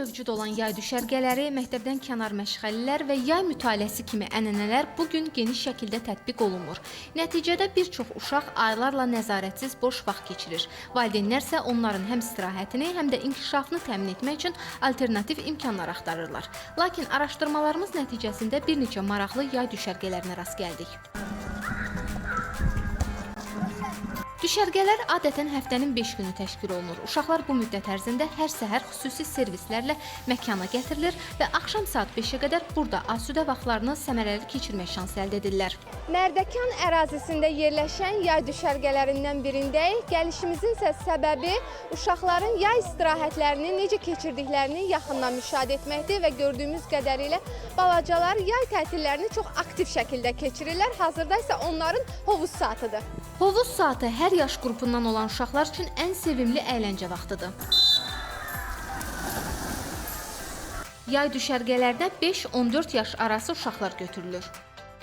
mövcud olan yay düşərgələri, məktəbdən kənar məşğələlər və yay mütaliəsi kimi ənənələr bu gün geniş şəkildə tətbiq olunmur. Nəticədə bir çox uşaq aylarla nəzarətsiz boş vaxt keçirir. Valideynlər isə onların həm istirahətini, həm də inkişafını təmin etmək üçün alternativ imkanlar axtarırlar. Lakin araşdırmalarımız nəticəsində bir neçə maraqlı yay düşərgələrinə rast gəldik. Düşərgələr adətən həftənin 5 günü təşkil olunur. Uşaqlar bu müddət ərzində hər səhər xüsusi servislərlə məkana gətirilir və axşam saat 5-ə qədər burada asudə vaxtlarını səmərəli keçirmək şansı əldə edirlər. Mərdəkan ərazisində yerləşən yay düşərgələrindən birindəyik. Gəlişimizin isə səbəbi uşaqların yay istirahətlərini necə keçirdiklərini yaxından müşahidə etməkdir və gördüyümüz qədərilə balacalar yay tətillərini çox aktiv şəkildə keçirirlər. Hazırda isə onların hovuz saatıdır. Hovuz saatı hər yaş qrupundan olan uşaqlar üçün ən sevimli əyləncə vaxtıdır. Yay düşərgələrdə 5-14 yaş arası uşaqlar götürülür.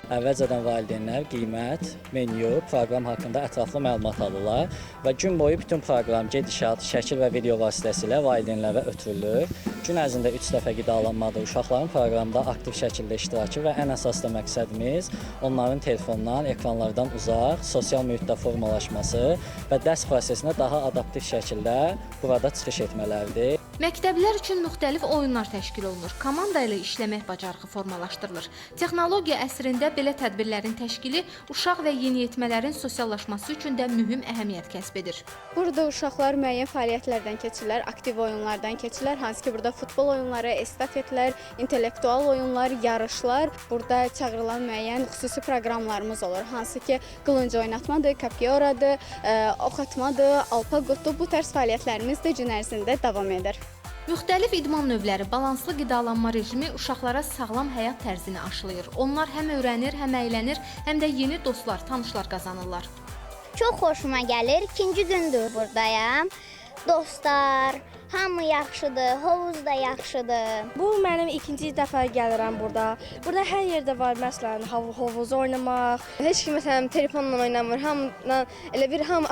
Əvvəlcədən valideynlər qiymət, menyu, proqram haqqında ətraflı məlumat alırlar və gün boyu bütün proqram gedişat, şəkil və video vasitəsilə valideynlərə ötürülür. Gün ərzində 3 dəfə qidalanmadır. Uşaqların proqramda aktiv şəkildə iştirakı və ən əsas da məqsədimiz onların telefondan, ekranlardan uzaq, sosial mühitdə formalaşması və dərs prosesinə daha adaptiv şəkildə burada çıxış etmələridir. Məktəblər üçün müxtəlif oyunlar təşkil olunur. Komanda ilə işləmək bacarığı formalaşdırılır. Texnologiya əsrində belə tədbirlərin təşkili uşaq və yeniyetmələrin sosiallaşması üçün də mühüm əhəmiyyət kəsb edir. Burada uşaqlar müəyyən fəaliyyətlərdən keçirlər, aktiv oyunlardan keçirlər. Hansı ki, burada futbol oyunları, estafetlər, intellektual oyunlar, yarışlar. Burada çağırılan müəyyən xüsusi proqramlarımız olur. Hansı ki, qılınc oynatmadır, kapyoradır, ox atmadır, alpaqotdur. Bu tərz fəaliyyətlərimiz də gün ərzində davam edir. Müxtəlif idman növləri, balanslı qidalanma rejimi uşaqlara sağlam həyat tərzini aşılayır. Onlar həm öyrənir, həm əylənir, həm də yeni dostlar, tanışlar qazanırlar. Çox xoşuma gəlir. 2-ci gündür buradayam. Dostlar, hamı yaxşıdır, hovuz da yaxşıdır. Bu mənim ikinci dəfə gəlirəm burada. Burada hər yerdə var, məsələn, hovuz oynamaq. Heç kim məsələn telefonla oynamır. Hamı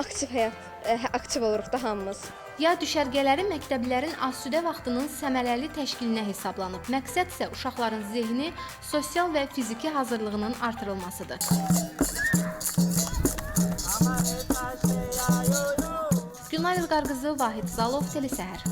aktiv oluruq da hamımız. Yay düşərgələri məktəblilərin asudə vaxtının səmərəli təşkilinə hesablanıb. Məqsəd isə uşaqların zehni, sosial və fiziki hazırlığının artırılmasıdır. Günay İlqar qızı, Vahid Zalov, Telesəhər.